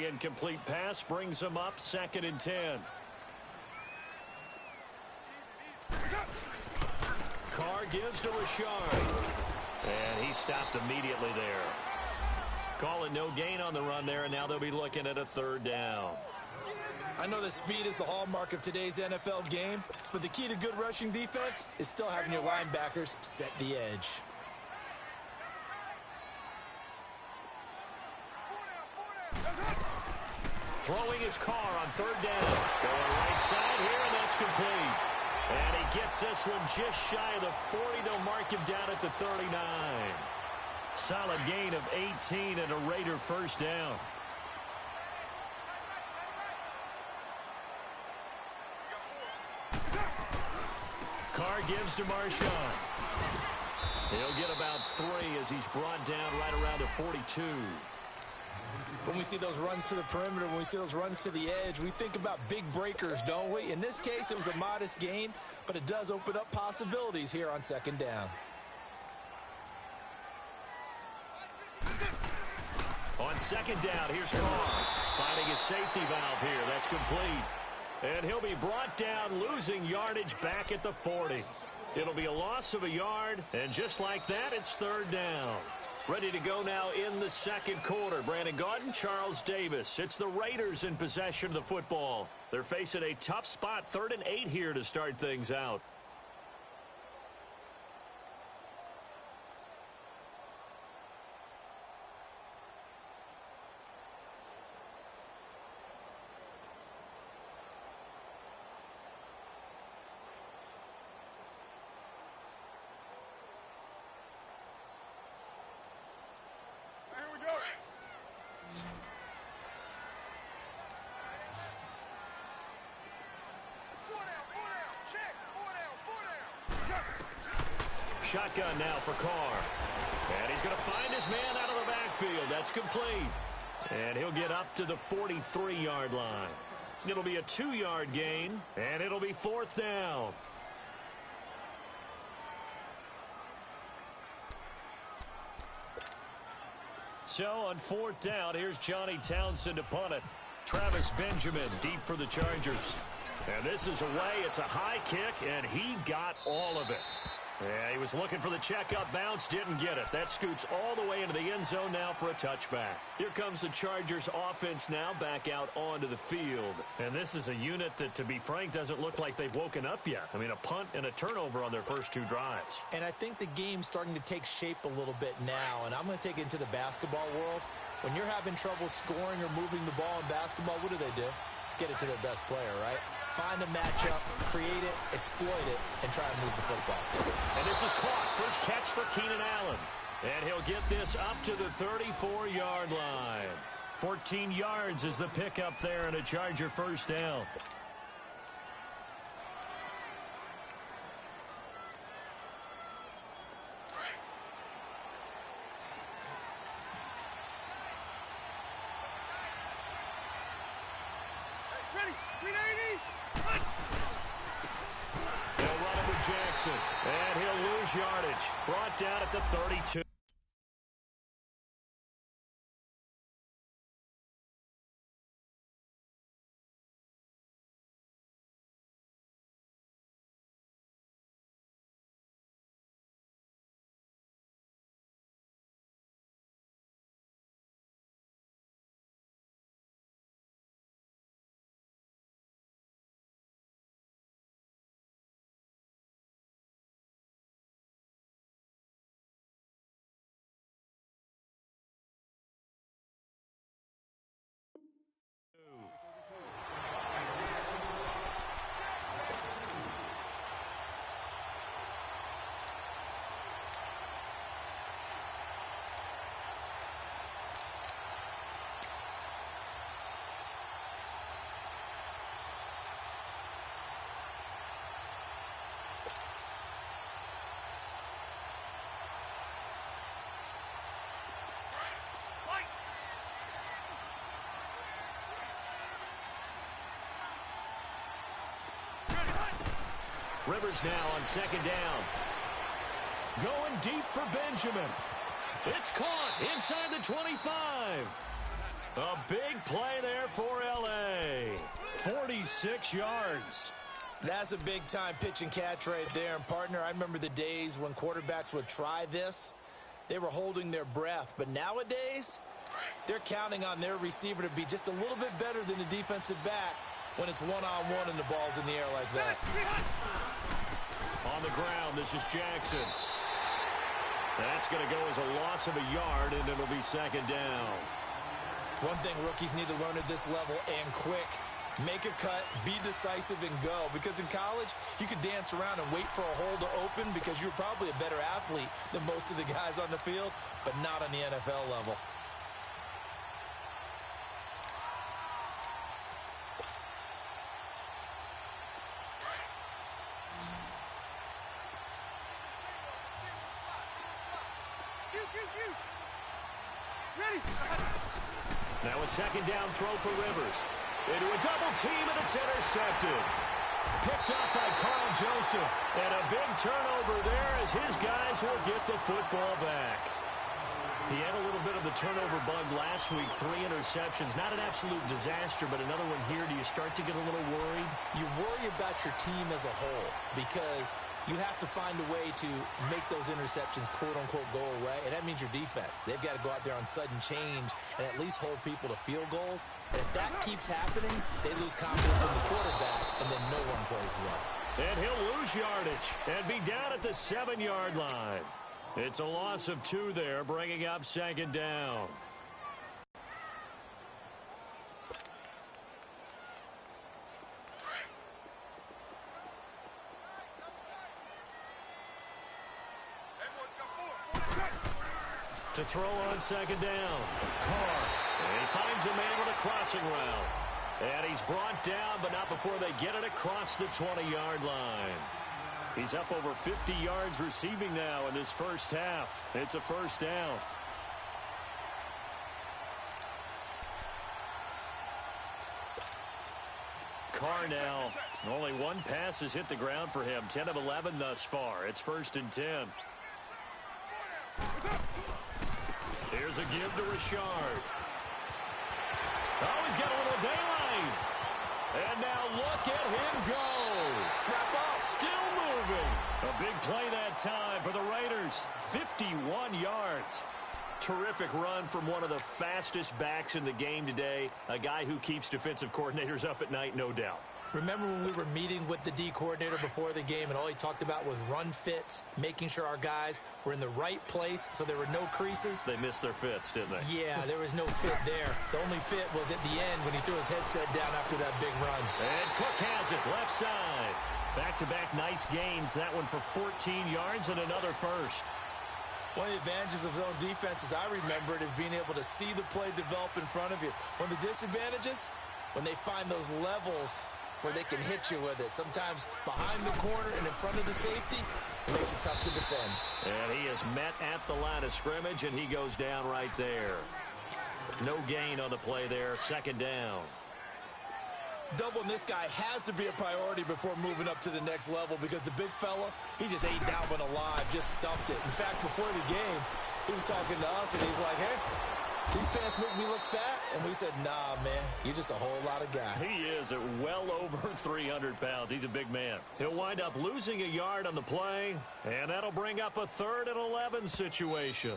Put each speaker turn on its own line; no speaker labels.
incomplete pass brings him up 2nd and 10. Carr gives to Rashard. And he stopped immediately there. Call it no gain on the run there, and now they'll be looking at a 3rd down.
I know that speed is the hallmark of today's NFL game, but the key to good rushing defense is still having your linebackers set the edge.
Throwing his Carr on 3rd down. Going right side here, and that's complete. And he gets this one just shy of the 40. They'll mark him down at the 39. Solid gain of 18 and a Raider 1st down. Carr gives to Marshawn. He'll get about 3 as he's brought down right around the 42.
When we see those runs to the perimeter, when we see those runs to the edge, we think about big breakers, don't we? In this case, it was a modest gain, but it does open up possibilities here on 2nd down.
On 2nd down, here's Carr finding his safety valve here. That's complete. And he'll be brought down, losing yardage back at the 40. It'll be a loss of a yard, and just like that, it's 3rd down. Ready to go now in the 2nd quarter. Brandon Gaudin, Charles Davis. It's the Raiders in possession of the football. They're facing a tough spot, 3rd and 8 here to start things out. Shotgun now for Carr. And he's going to find his man out of the backfield. That's complete. And he'll get up to the 43-yard line. It'll be a 2-yard gain, and it'll be 4th down. So on 4th down, here's Johnny Townsend to punt it. Travis Benjamin deep for the Chargers. And this is away. It's a high kick, and he got all of it. Yeah, he was looking for the checkup bounce, didn't get it. That scoots all the way into the end zone now for a touchback. Here comes the Chargers offense now back out onto the field. And this is a unit that, to be frank, doesn't look like they've woken up yet. I mean, a punt and a turnover on their first 2 drives.
And I think the game's starting to take shape a little bit now, and I'm going to take it into the basketball world. When you're having trouble scoring or moving the ball in basketball, what do? Get it to their best player, right? Find a matchup, create it, exploit it, and try to move the football.
And this is caught. First catch for Keenan Allen. And he'll get this up to the 34-yard line. 14 yards is the pickup there and a Charger 1st down. And he'll lose yardage. Brought down at the 32. Rivers now on 2nd down. Going deep for Benjamin. It's caught inside the 25. A big play there for L.A. 46 yards.
That's a big-time pitch and catch right there. And, partner, I remember the days when quarterbacks would try this. They were holding their breath. But nowadays, they're counting on their receiver to be just a little bit better than the defensive back when it's one-on-one and the ball's in the air like that.
On the ground, this is Jackson. That's going to go as a loss of a yard, and it'll be second down.
One thing rookies need to learn at this level, and quick. Make a cut, be decisive, and go. Because in college, you could dance around and wait for a hole to open because you're probably a better athlete than most of the guys on the field, but not on the NFL level.
Now a second down throw for Rivers. Into a double team, and it's intercepted. Picked up by Carl Joseph. And a big turnover there as his guys will get the football back. He had a little bit of the turnover bug last week. 3 interceptions. Not an absolute disaster, but another one here. Do you start to get a little worried?
You worry about your team as a whole because you have to find a way to make those interceptions, quote-unquote, go away, and that means your defense. They've got to go out there on sudden change and at least hold people to field goals. And if that keeps happening, they lose confidence in the quarterback, and then no one plays well.
And he'll lose yardage and be down at the 7-yard line. It's a loss of 2 there, bringing up second down. To throw on second down. Carr. And he finds a man with a crossing route. And he's brought down, but not before they get it across the 20-yard line. He's up over 50 yards receiving now in this first half. It's a first down. Carr now. Only one pass has hit the ground for him. 10 of 11 thus far. It's 1st and 10. Here's a give to Richard. Oh, he's got a little daylight. And now look at him go.
Wrap up.
Still moving. A big play that time for the Raiders. 51 yards. Terrific run from one of the fastest backs in the game today. A guy who keeps defensive coordinators up at night, no doubt.
Remember when we were meeting with the D coordinator before the game and all he talked about was run fits, making sure our guys were in the right place so there were no creases?
They missed their fits, didn't they?
Yeah, there was no fit there. The only fit was at the end when he threw his headset down after that big run.
And Cook has it, left side. Back-to-back nice gains. That one for 14 yards and another first.
One of the advantages of zone defense, as I remember it, is being able to see the play develop in front of you. One of the disadvantages, when they find those levels where they can hit you with it. Sometimes behind the corner and in front of the safety, it makes it tough to defend.
And he is met at the line of scrimmage, and he goes down right there. No gain on the play there. Second down.
Doubling this guy has to be a priority before moving up to the next level because the big fella, he just ate that one alive, just stuffed it. In fact, before the game, he was talking to us, and he's like, hey, these pants make me look fat. And we said, nah, man, you're just a whole lot of guy.
He is at well over 300 pounds. He's a big man. He'll wind up losing a yard on the play, and that'll bring up a 3rd and 11 situation.